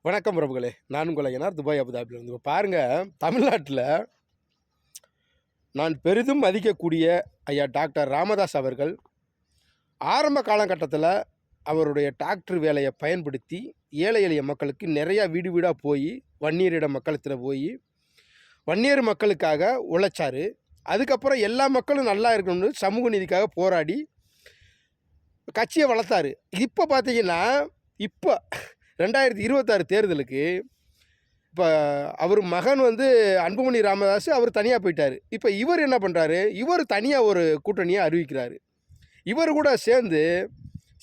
வணக்கம் பிரபுகளே, நான் உங்கள் ஐயனார் துபாய் அபுதாபிலிருந்து. இப்போ பாருங்கள், தமிழ்நாட்டில் நான் பெரிதும் மதிக்கக்கூடிய ஐயா டாக்டர் ராமதாஸ் அவர்கள் ஆரம்ப காலகட்டத்தில் அவருடைய டாக்டர் வேலையை பயன்படுத்தி ஏழை எளிய மக்களுக்கு நிறையா வீடு வீடாக போய் வன்னியரிட மக்களத்தில் போய் வன்னியர் மக்களுக்காக உழைச்சார். அதுக்கப்புறம் எல்லா மக்களும் நல்லா இருக்கணும்னு சமூக நீதிக்காக போராடி கட்சியை வளர்த்தாரு. இப்போ பார்த்தீங்கன்னா, இப்போ 2026 தேர்தலுக்கு இப்போ அவர் மகன் அன்புமணி ராமதாஸ் அவர் தனியாக போயிட்டார். இப்போ இவர் என்ன பண்ணுறாரு, இவர் தனியாக ஒரு கூட்டணியை அறிவிக்கிறாரு. இவர் கூட சேர்ந்து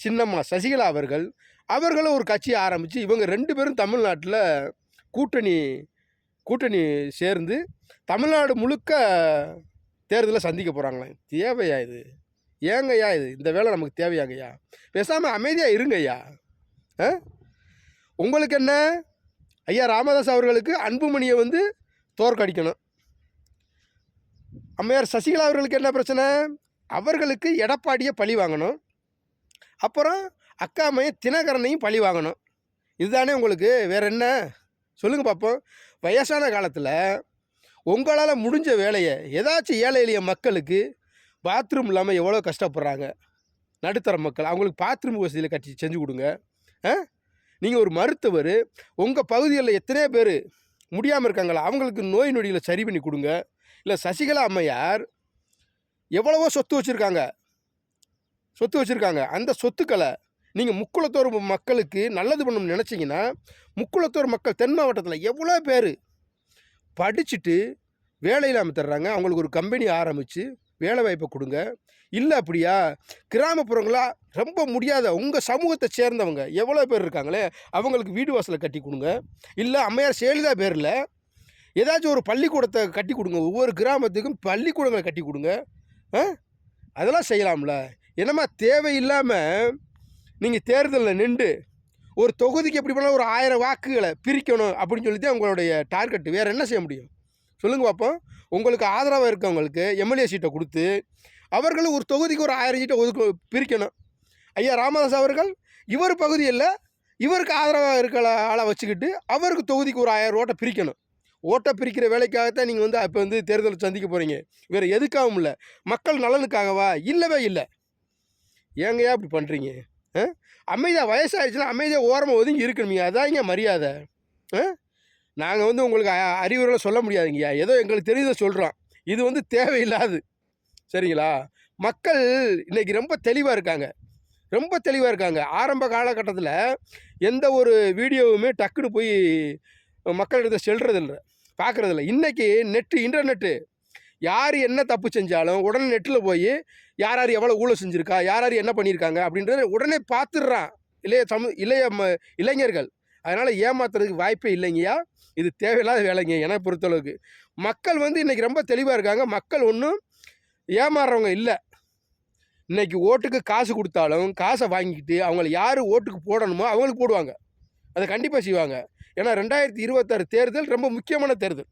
சின்னம்மா சசிகலா அவர்களும் ஒரு கட்சியை ஆரம்பித்து இவங்க 2 பேரும் தமிழ்நாட்டில் கூட்டணி சேர்ந்து தமிழ்நாடு முழுக்க தேர்தலை சந்திக்க போகிறாங்களாம். தேவையா இது? ஏங்கய்யா இது? இந்த வேலை நமக்கு தேவையாங்கய்யா? பேசாமல் அமைதியாக இருங்கய்யா. உங்களுக்கு என்ன, ஐயா ராமதாஸ் அவர்களுக்கு அன்புமணியை தோற்கடிக்கணும். அம்மையார் சசிகலா அவர்களுக்கு என்ன பிரச்சனை? அவர்களுக்கு எடப்பாடியை பழி வாங்கணும். அப்புறம் அக்காமையும் தினகரனையும் பழி வாங்கணும். இதுதானே உங்களுக்கு? வேறு என்ன சொல்லுங்கள் பார்ப்போம். வயசான காலத்தில் உங்களால் முடிஞ்ச வேலையை ஏதாச்சும் ஏழை எளிய மக்களுக்கு பாத்ரூம் இல்லாமல் எவ்வளோ கஷ்டப்படுறாங்க நடுத்தர மக்கள், அவங்களுக்கு பாத்ரூம் வசதியில் கட்டி செஞ்சு கொடுங்க. நீங்கள் ஒரு மருத்துவர், உங்கள் பகுதிகளில் எத்தனையோ பேர் முடியாமல் இருக்காங்களா, அவங்களுக்கு நோய் நொடிகளை சரி பண்ணி கொடுங்க. இல்லை சசிகலா அம்மையார் எவ்வளவோ சொத்து வச்சுருக்காங்க. அந்த சொத்துக்களை நீங்கள் முக்குளத்தோர் மக்களுக்கு நல்லது பண்ணணும்னு நினச்சிங்கன்னா, முக்குளத்தோர் மக்கள் தென் மாவட்டத்தில் எவ்வளோ பேர் படிச்சுட்டு வேலை இல்லாமல் தர்றாங்க. அவங்களுக்கு ஒரு கம்பெனி ஆரம்பித்து வேலை வாய்ப்பை கொடுங்க. இல்லை அப்படியா, கிராமப்புறங்களாக ரொம்ப முடியாத உங்கள் சமூகத்தை சேர்ந்தவங்க எவ்வளோ பேர் இருக்காங்களே, அவங்களுக்கு வீடு வாசலை கட்டி கொடுங்க. இல்லை அம்மையார் ஜெயலலிதா பேரில் ஏதாச்சும் ஒரு பள்ளிக்கூடத்தை கட்டி கொடுங்க. ஒவ்வொரு கிராமத்துக்கும் பள்ளிக்கூடங்களை கட்டி கொடுங்க. அதெல்லாம் செய்யலாம்ல. என்னம்மா தேவையில்லாமல் நீங்கள் தேர்தலில் நின்று ஒரு தொகுதிக்கு எப்படி பண்ணால் ஒரு 1000 வாக்குகளை பிரிக்கணும் அப்படின்னு சொல்லிட்டு உங்களுடைய டார்கெட்டு. வேறு என்ன செய்ய முடியும் சொல்லுங்கள் பார்ப்போம். உங்களுக்கு ஆதரவாக இருக்கவங்களுக்கு எம்எல்ஏ சீட்டை கொடுத்து அவர்களும் ஒரு தொகுதிக்கு ஒரு 1000 சீட்டை பிரிக்கணும். ஐயா ராமதாஸ் அவர்கள் இவர் பகுதியில் இவருக்கு ஆதரவாக இருக்கிற ஆளை வச்சுக்கிட்டு அவருக்கு தொகுதிக்கு ஒரு 1000 ஓட்டை பிரிக்கணும். ஓட்டை பிரிக்கிற வேலைக்காகத்தான் நீங்கள் இப்போ தேர்தல் சந்திக்க போகிறீங்க. வேறு எதுக்காகவும் இல்லை. மக்கள் நலனுக்காகவா? இல்லவே இல்லை. ஏங்கய்யா இப்படி பண்ணுறீங்க? அமைதியாக வயசாகிடுச்சுன்னா அமைதியாக ஓரமாக ஒதுங்கி இருக்கணுங்க. அதான் இங்கே மரியாதை. நாங்கள் உங்களுக்கு அறிவுரைலாம் சொல்ல முடியாதுங்கய்யா. ஏதோ எங்களுக்கு தெரியுதை சொல்கிறோம். இது தேவையில்லாது. சரிங்களா? மக்கள் இன்றைக்கி ரொம்ப தெளிவாக இருக்காங்க. ஆரம்ப காலகட்டத்தில் எந்த ஒரு வீடியோவுமே டக்குன்னு போய் மக்களிடத்தை செல்றதில்லை, பார்க்குறதில்ல. இன்றைக்கி இன்டர்நெட்டு யார் என்ன தப்பு செஞ்சாலும் உடனே நெட்டில் போய் யார் எவ்வளோ ஊழல் செஞ்சுருக்கா, யார் என்ன பண்ணியிருக்காங்க அப்படின்றத உடனே பார்த்துடுறான் இளைஞர்கள். அதனால் ஏமாத்துறதுக்கு வாய்ப்பே இல்லைங்கய்யா. இது தேவையில்லாத வேலைங்க. என்னை பொறுத்தளவுக்கு மக்கள் இன்றைக்கி ரொம்ப தெளிவாக இருக்காங்க. மக்கள் ஒன்றும் ஏமாறுறவங்க இல்லை. இன்றைக்கி ஓட்டுக்கு காசு கொடுத்தாலும் காசை வாங்கிக்கிட்டு அவங்கள யார் ஓட்டுக்கு போடணுமோ அவங்களுக்கு போடுவாங்க. அதை கண்டிப்பாக செய்வாங்க. ஏன்னா 2026 தேர்தல் ரொம்ப முக்கியமான தேர்தல்.